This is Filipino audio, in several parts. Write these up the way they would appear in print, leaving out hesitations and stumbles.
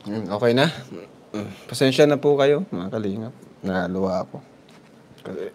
Okay na? Pasensya na po kayo, mga kalingap. Naluwa ako. Kasi...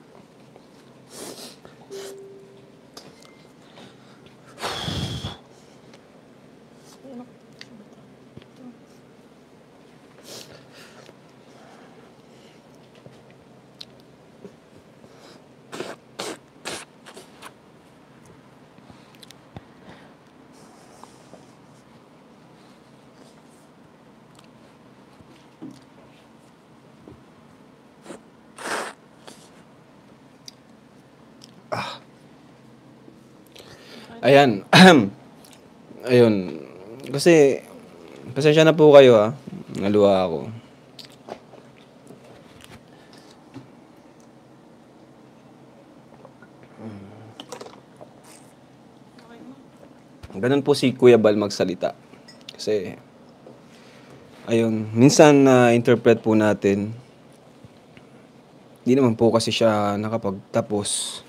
Ayan. Ayun. Kasi, pasensya na po kayo ha. Naluwa ako. Ganun po si Kuya Bal magsalita. Kasi, ayun, minsan na-interpret po natin, hindi naman po kasi siya nakapagtapos.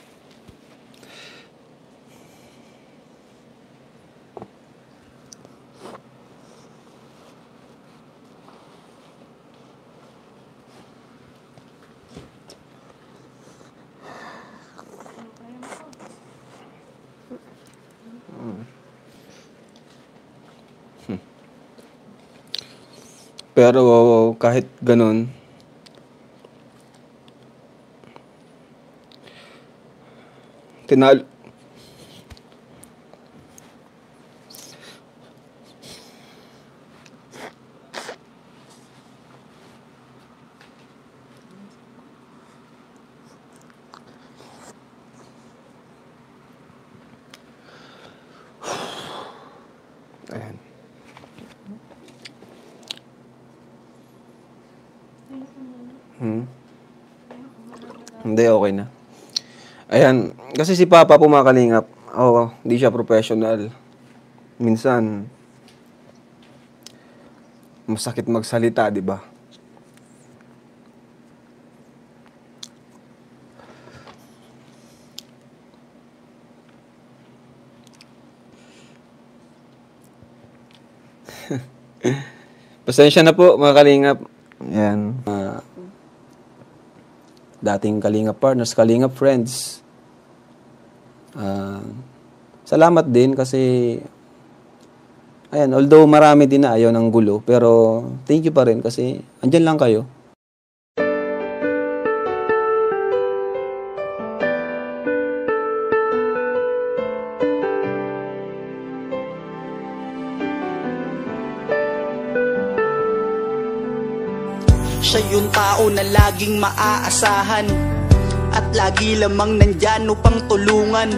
Pero kahit ganun, tinalo. Ayan. Hindi, okay na. Ayan, kasi si Papa po mga kalingap, hindi siya professional. Minsan, masakit magsalita, di ba? Pasensya na po mga kalingap. Ayan. Dating kalingap partners, kalingap friends. Salamat din kasi ayan, although marami din na ayaw ng gulo, pero thank you pa rin kasi andyan lang kayo. Siya yung tao na laging maaasahan at lagi lamang nandyan upang tulungan.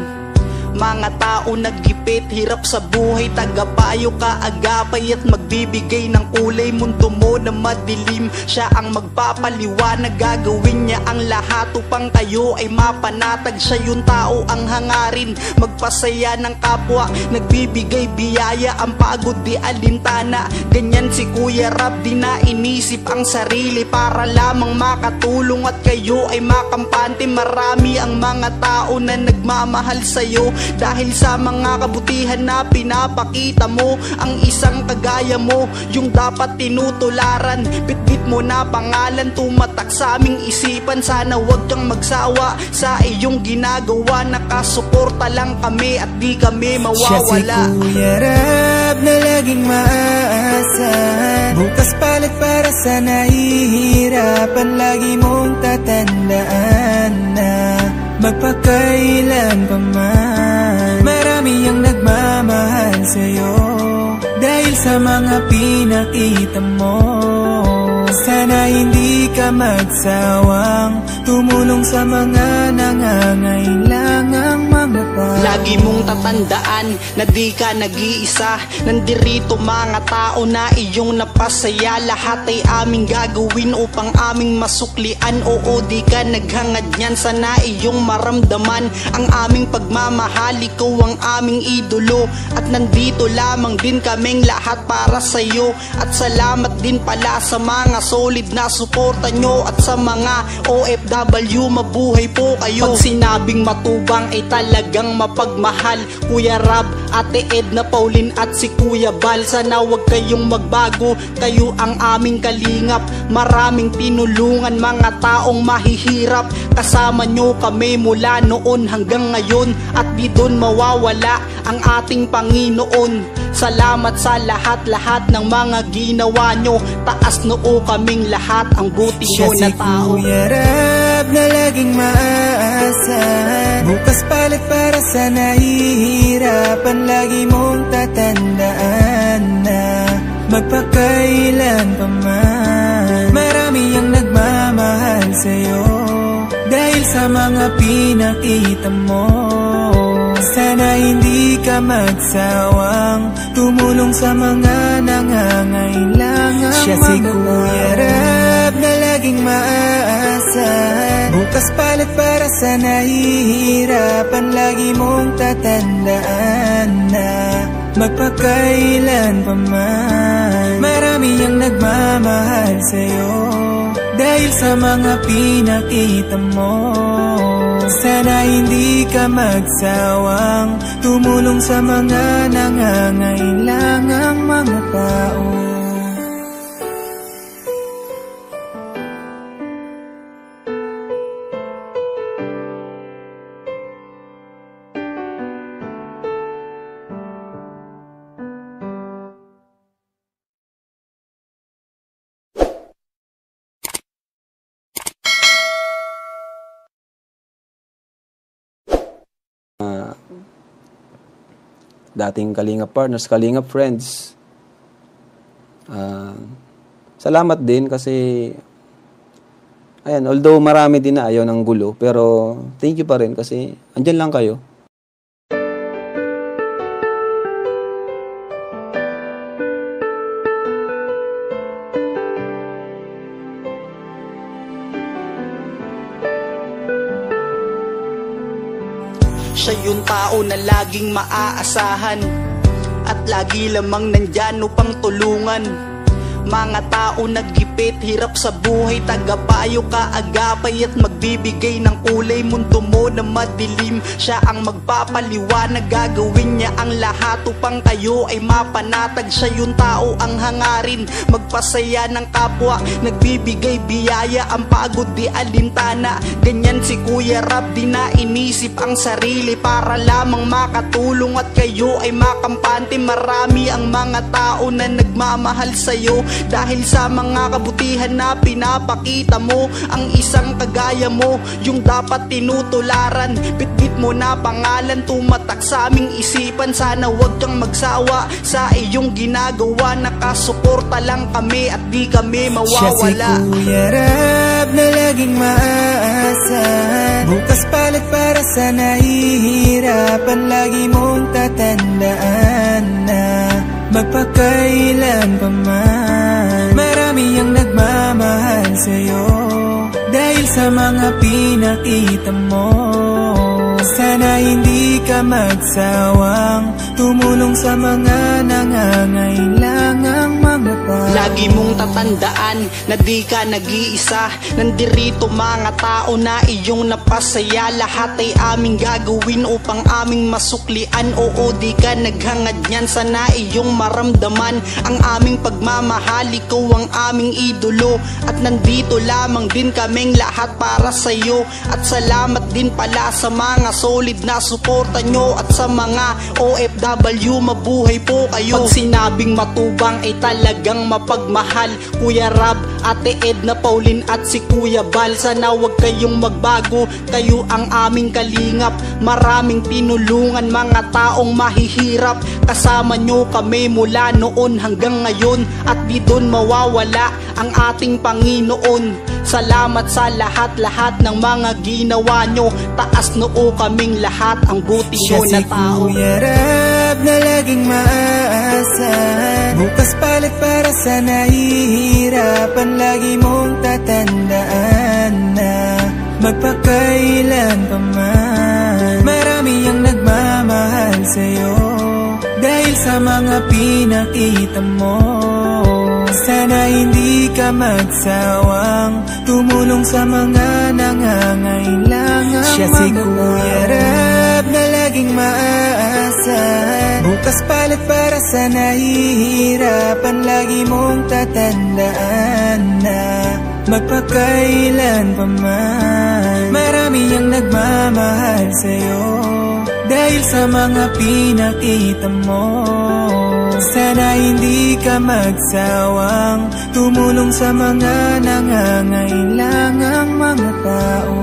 Mga tao naggipit, hirap sa buhay, tagapayo kaagapay at magbibigay ng kulay. Mundo mo na madilim, siya ang magpapaliwanag. Gagawin niya ang lahat upang kayo ay mapanatag. Siya yung tao ang hangarin, magpasaya ng kapwa, nagbibigay biyaya, ang pagod di alintana. Ganyan si Kuya Rab, di na inisip ang sarili para lamang makatulong at kayo ay makampante. Marami ang mga tao na nagmamahal sa'yo dahil sa mga kabutihan na pinapakita mo. Ang isang kagaya mo, yung dapat tinutularan. Bitbit mo na pangalan, tumatak sa aming isipan. Sana wag kang magsawa sa iyong ginagawa. Nakasuporta lang kami at di kami mawawala. Siya si Kuya Rab na laging maaasahan. Bukas palit para sa nahihirapan. Lagi mong tatandaan na magpakailan pa man, marami ang nagmamahal sa'yo dahil sa mga pinakita mo. Sana hindi ka magsawang tumulong sa mga nangangailangang mga tao. Lagi mong tatandaan na di ka nag-iisa. Nandirito mga tao na iyong napasaya. Lahat ay aming gagawin upang aming masuklian. Oo, di ka naghangad niyan, sana iyong maramdaman ang aming pagmamahal. Ikaw ang aming idolo at nandito lamang din kaming lahat para sa'yo. At salamat din pala sa mga solid na suporta nyo at sa mga OFW OFW, mabuhay po kayo. Pag sinabing matubang ay talagang mapagmahal. Kuya Rab, Ate Edna, Pauline at si Kuya Bal, sana wag kayong magbago, kayo ang aming kalingap. Maraming tinulungan mga taong mahihirap, kasama nyo kami mula noon hanggang ngayon, at di doon mawawala ang ating Panginoon. Salamat sa lahat-lahat ng mga ginawa nyo, taas noo kaming lahat ang buti nyo na tao. Siya si Kuya Rab na laging maaasahan, bukas palit para sa nahihirapan. Lagi mong tatandaan na magpakailan pa man, marami ang nagmamahal sa'yo dahil sa mga pinakita mo. Sana hindi ka magsawang tumulong sa mga nangangailangan. Siya si Kuya Rab na laging maaasahan, bukas palit para sa nahihirapan. Lagi mong tatandaan na magpakailan pa man, marami ang nagmamahal sa'yo dahil sa mga pinakita mo. Sana hindi ka magsawang tumulong sa mga nangangailangang mga tao. Dating Kalingap partners, Kalingap friends. Salamat din kasi ayan, although marami din na ayaw ng gulo, pero thank you pa rin kasi andyan lang kayo. Siya yung tao na laging maaasahan, at lagi lamang nandyan upang tulungan. Mga tao naggipit, hirap sa buhay, tagapayo, kaagapay at magbibigay ng kulay. Mundo mo na madilim, siya ang magpapaliwanag, gagawin niya ang lahat upang kayo ay mapanatag. Siya yung tao ang hangarin, magpasaya ng kapwa, nagbibigay biyaya, ang pagod di alintana. Ganyan si Kuya Rab, di na inisip ang sarili para lamang makatulong at kayo ay makampante. Marami ang mga tao na nagmamahal sa'yo dahil sa mga kabutihan na pinapakita mo. Ang isang kagaya mo yung dapat tinutularan, bitbit mo na pangalan, tumatak sa aming isipan. Sana wag kang magsawa sa iyong ginagawa, nakasuporta lang kami at di kami mawawala. Siya si Kuya Rab na laging maaasahan, bukas palit para sa nahihirapan. Lagi mong tatandaan na magpakailan pa man, marami ang nagmamahal sa'yo dahil sa mga pinakita mo. Sana hindi ka magsawang tumulong sa mga nangangailangang mga tao. Lagi mong tatandaan na di ka nag-iisa, nandirito mga tao na iyong napasaya. Lahat ay aming gagawin upang aming masuklian. Oo, di ka naghangad niyan, sana iyong maramdaman ang aming pagmamahal. Ikaw ang aming idolo at nandito lamang din kaming lahat para sa'yo. At salamat din pala sa mga solid na suporta nyo, at sa mga OFW, mabuhay po kayo. Pag sinabing matubang ay talagang mapagmahal. Kuya Rab, Ate Edna, Pauline at si Kuya Bal, sana wag kayong magbago, kayo ang aming kalingap. Maraming tinulungan mga taong mahihirap, kasama nyo kami mula noon hanggang ngayon, at di doon mawawala ang ating Panginoon. Salamat sa lahat-lahat ng mga ginawa nyo, taas noo kaming lahat ang buti nyo na tao. Siya si Kuya Rab na laging maaasahan, bukas palit para sa nahihirapan. Lagi mong tatandaan na magpakailan pa man, marami ang nagmamahal sa'yo dahil sa mga pinakita mo. Sana hindi ka magsawang tumulong sa mga nangangailangan. Siya si Kuya Rab na laging maaasahan. Bukas palit para sa nahihirapan. Lagi mong tatandaan na magpakailan pa man, marami ang nagmamahal sa'yo dahil sa mga pinakita mo. Sana hindi ka magsawang tumulong sa mga nangangailangang mga tao.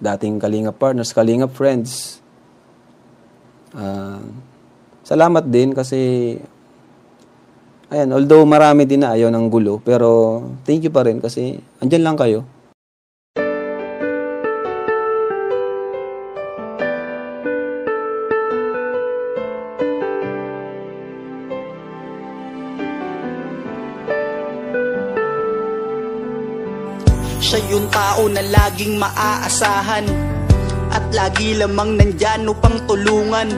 Dating Kalingap partners, Kalingap friends. Salamat din kasi ayan, although marami din na ayaw ng gulo, pero thank you pa rin kasi andyan lang kayo. Siya yung tao na laging maaasahan at lagi lamang nandyan upang tulungan.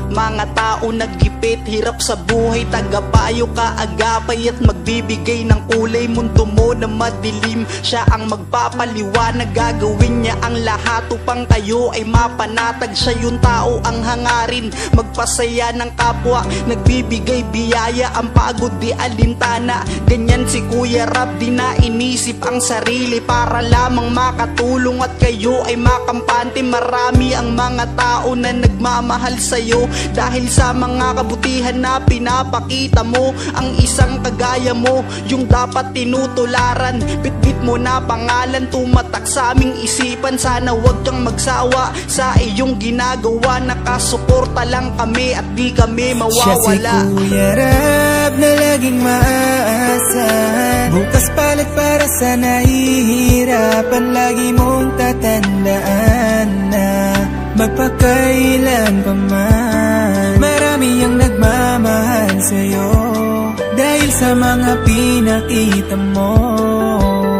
Mga tao naggipit, hirap sa buhay, tagapayo, kaagapay at magbibigay ng kulay. Mundo mo na madilim, siya ang magpapaliwanag. Gagawin niya ang lahat upang kayo ay mapanatag. Siya yung tao ang hangarin, magpasaya ng kapwa, nagbibigay biyaya, ang pagod di alintana. Ganyan si Kuya Rab, di na inisip ang sarili para lamang makatulong at kayo ay makampante. Marami ang mga tao na nagmamahal sa'yo dahil sa mga kabutihan na pinapakita mo. Ang isang kagaya mo, yung dapat tinutularan. Bitbit mo na pangalan, tumatak sa aming isipan. Sana wag kang magsawa sa iyong ginagawa. Nakasuporta lang kami at di kami mawawala. Siya si Kuya Rab na laging maaasahan. Bukas palit para sa nahihirapan. Lagi mong tatandaan na magpakailan pa man, marami ang nagmamahal sa'yo dahil sa mga pinakita mo.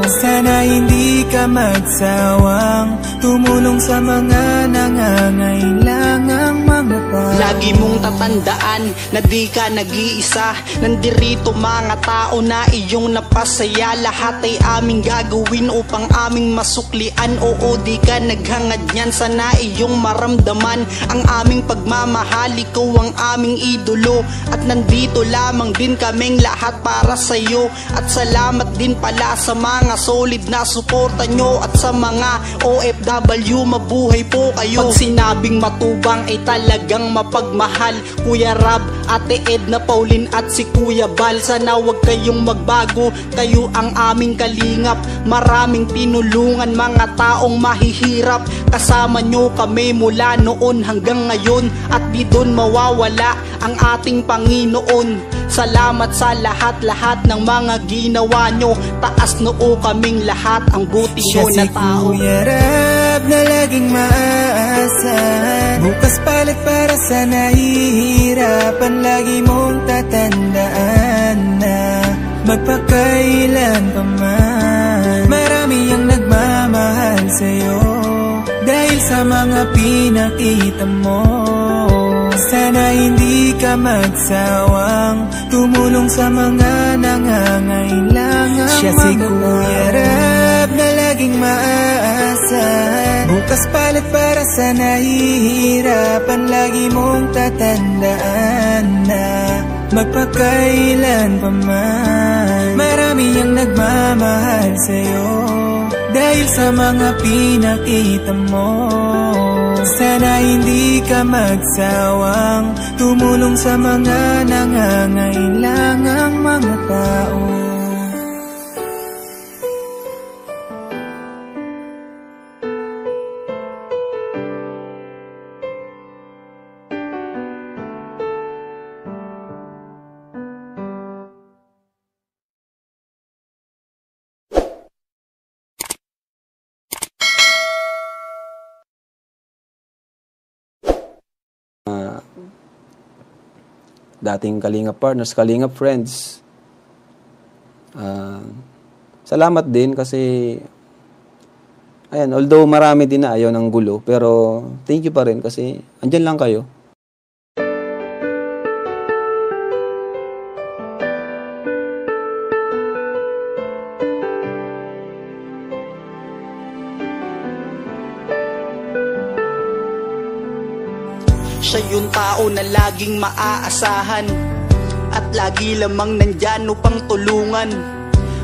Sana hindi ka magsawang tumulong sa mga nangangailangang mga tao. Lagi mong tatandaan na di ka nag-iisa. Nandirito mga tao na iyong napasaya. Lahat ay aming gagawin upang aming masuklian. Oo, di ka naghangad niyan, sana iyong maramdaman ang aming pagmamahal. Ikaw ang aming idolo at nandito lamang din kaming lahat para sa'yo. At salamat din pala sa mga solid na suporta nyo at sa mga OFW, mabuhay po kayo. Pag sinabing matubang ay talagang mapagmahal. Kuya Rab, Ate Edna, Pauline at si Kuya Bal, sana wag kayong magbago. Kayo ang aming kalingap, maraming tinulungan mga taong mahihirap. Kasama nyo kami mula noon hanggang ngayon at di doon mawawala ang ating Panginoon. Salamat sa lahat-lahat ng mga ginawa nyo. Taas noo kaming lahat, ang buti nyo na tao. Siya si Kuya Rab na laging maaasahan. Bukas palit para sa nahihirapan. Lagi mong tatandaan na magpakailan pa man, marami ang nagmamahal sa'yo dahil sa mga pinakita mo. Sana hindi ka magsawang tumulong sa mga nangangailangan. Siya si Kuya Rab na laging maaasahan. Bukas palit para sa nahihirapan. Lagi mong tatandaan na magpakailan pa man, marami ang nagmamahal sa'yo dahil sa mga pinakita mo. Sana hindi ka magsawang tumulong sa mga nangangailangang mga tao. dating Kalingap partners, Kalingap friends. Salamat din kasi ayan, although marami din na ayaw ng gulo, pero thank you pa rin kasi andyan lang kayo. Siya yung tao na laging maaasahan at lagi lamang nandyan upang tulungan.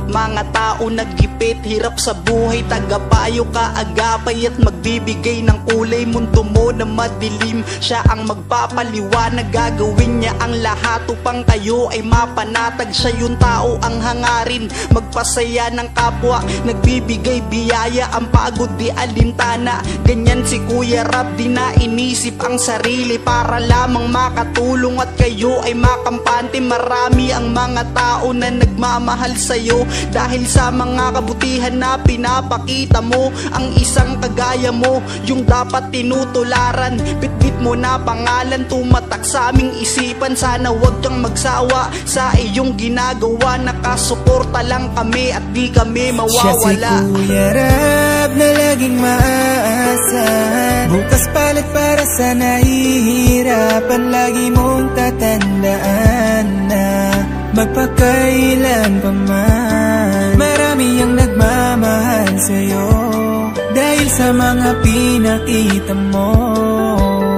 Mga tao naggipit, hirap sa buhay, tagapayo, kaagapay at magbibigay ng kulay. Mundo mo na madilim, siya ang magpapaliwanag. Gagawin niya ang lahat upang kayo ay mapanatag. Siya yung tao ang hangarin, magpasaya ng kapwa, nagbibigay biyaya, ang pagod di alintana. Ganyan si Kuya Rab, di na inisip ang sarili para lamang makatulong at kayo ay makampante. Marami ang mga tao na nagmamahal sa'yo dahil sa mga kabutihan na pinapakita mo. Ang isang kagaya mo, yung dapat tinutularan. Bitbit mo na pangalan, tumatak sa aming isipan. Sana wag kang magsawa sa iyong ginagawa. Nakasuporta lang kami at di kami mawawala. Siya si Kuya Rab na laging maaasahan. Bukas palit para sa nahihirapan. Lagi mong tatandaan na magpakailan pa man, marami ang nagmamahal sa'yo dahil sa mga pinakita mo.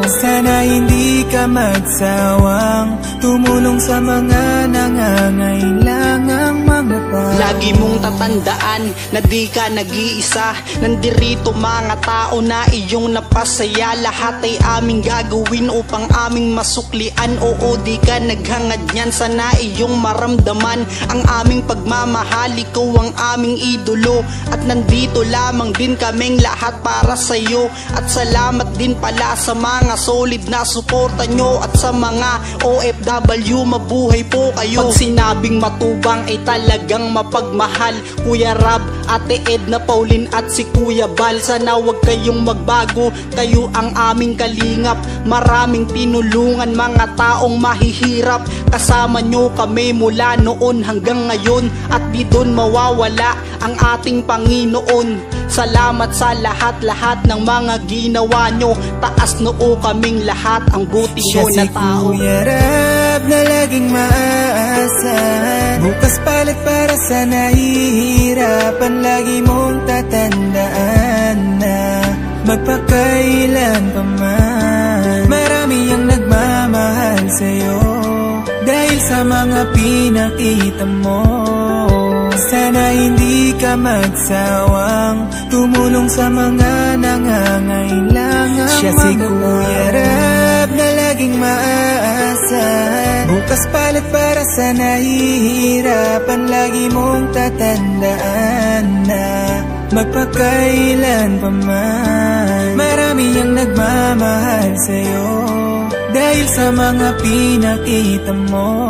Sana hindi ka magsawang tumulong sa mga nangangailangang mga tao. Lagi mong tatandaan na di ka nag-iisa. Nandirito mga tao na iyong napasaya. Lahat ay aming gagawin upang aming masuklian. Oo, di ka naghangad niyan, sana iyong maramdaman ang aming pagmamahal. Ikaw ang aming idolo at nandito lamang din kaming lahat para sa'yo. At salamat din pala sa mga solid na suporta nyo at sa mga OFW, mabuhay po kayo. Pag sinabing matubang ay talagang mapagmahal. Kuya Rab, Ate Edna, Pauline at si Kuya Bal, sana wag kayong magbago. Kayo ang aming kalingap, maraming tinulungan mga taong mahihirap. Kasama nyo kami mula noon hanggang ngayon at di doon mawawala ang ating Panginoon. Salamat sa lahat-lahat ng mga ginawa nyo. Taas noo kaming lahat, ang buti nyo na tao. Siya si Kuya Rab na laging maaasahan. Bukas palit para sa nahihirapan. Lagi mong tatandaan na magpakailan pa man, marami ang nagmamahal sa'yo dahil sa mga pinakita mo. Sana hindi ka magsawang tumulong sa mga nangangailangan. Siya si Kuya Rab na laging maaasahan. Bukas palit para sa nahihirapan. Lagi mong tatandaan na magpakailan pa man, marami ang nagmamahal sa'yo dahil sa mga pinakita mo.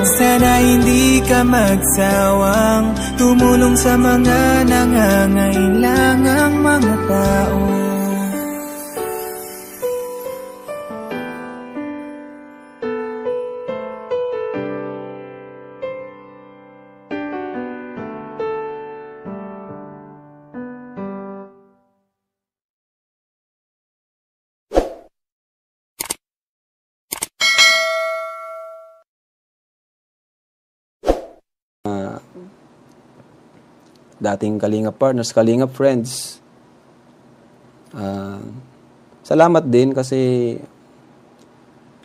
Sana hindi ka magsawang tumulong sa mga nangangailangang mga tao. Dating Kalingap partners, Kalingap friends. Salamat din kasi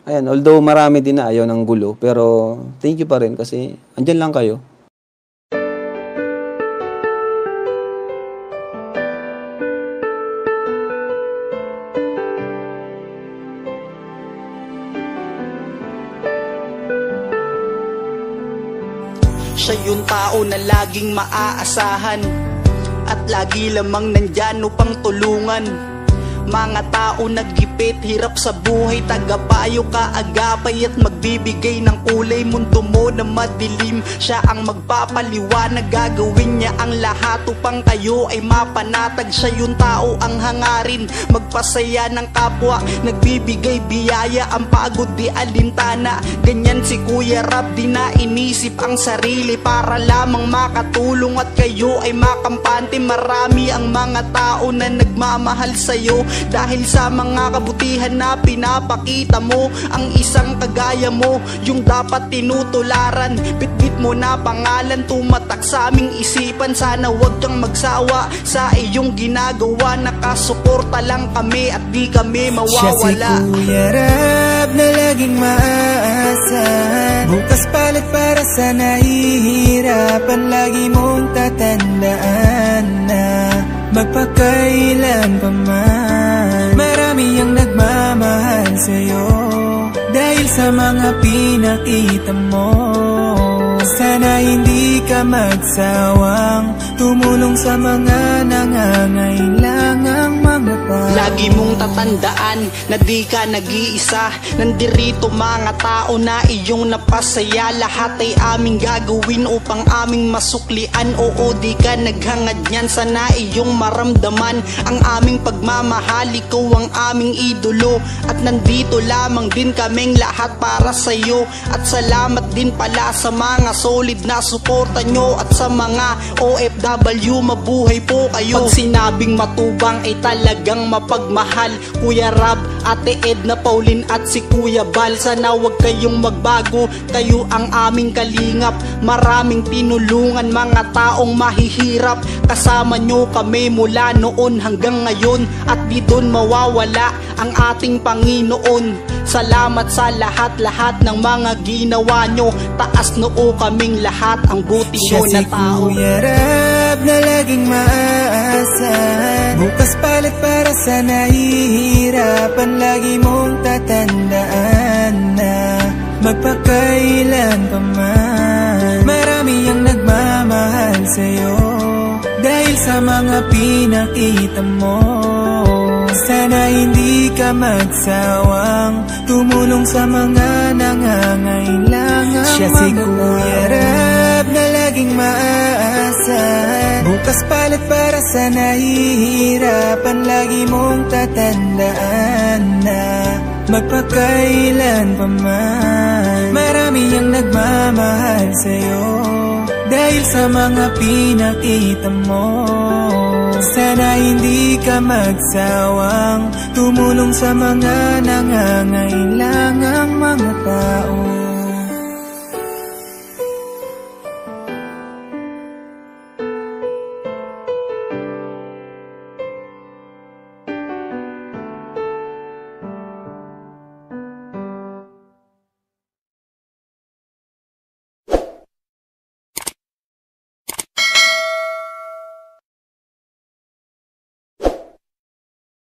ayan, although marami din na ayaw ng gulo, pero thank you pa rin kasi andyan lang kayo. Siya yung tao na laging maaasahan at lagi lamang nandyan upang tulungan. Mga tao naggipit, hirap sa buhay, tagapayo, kaagapay at nagbibigay ng kulay mundo mo na madilim. Siya ang magpapaliwanag, gagawin niya ang lahat upang kayo ay mapanatag. Siya yung tao ang hangarin, magpasaya ng kapwa, nagbibigay biyaya, ang pagod di alintana. Ganyan si Kuya Rab, di na inisip ang sarili para lamang makatulong at kayo ay makampante. Marami ang mga tao na nagmamahal sa'yo dahil sa mga kabutihan na pinapakita mo. Ang isang kagaya mo, yung dapat tinutularan. Bitbit mo na pangalan, tumatak sa aming isipan. Sana wag kang magsawa sa iyong ginagawa. Nakasuporta lang kami at di kami mawawala. Siya si Kuya Rab na laging maaasahan. Bukas palit para sa nahihirapan. Lagi mong tatandaan na magpakailan pa man, marami ang nagmamahal sa'yo dahil sa mga pinakita mo. Sana hindi ka magsawang tumulong sa mga nangangailangang mga tao. Lagi mong tatandaan na di ka nag-iisa. Nandirito mga tao na iyong napasaya. Lahat ay aming gagawin upang aming masuklian. Oo, di ka naghangad niyan, sana iyong maramdaman ang aming pagmamahal. Ikaw ang aming idolo at nandito lamang din kaming lahat para sa'yo. At salamat din pala sa mga solid na suporta nyo at sa mga OFW, mabuhay po kayo. Pag sinabing matubang ay talagang mapagmahal. Kuya Rab, Ate Edna, Pauline at si Kuya Bal, sana wag kayong magbago, kayo ang aming kalingap. Maraming tinulungan mga taong mahihirap, kasama nyo kami mula noon hanggang ngayon at di doon mawawala ang ating Panginoon. Salamat sa lahat-lahat ng mga ginawa nyo, taas noo kaming lahat ang buti nyo na tao. Siya si Kuya Rab na laging maaasahan. Bukas palit para sa nahihirapan. Lagi mong tatandaan na magpakailan pa man, marami ang nagmamahal sa'yo dahil sa mga pinakita mo. Sana hindi ka magsawang tumulong sa mga nangangailangan. Siya si Kuya Rab na laging maaasahan. Bukas palit para sa nahihirapan. Lagi mong tatandaan na magpakailan pa man, marami ang nagmamahal sa'yo dahil sa mga pinakita mo. Sana hindi ka magsawang tumulong sa mga nangangailangang mga tao.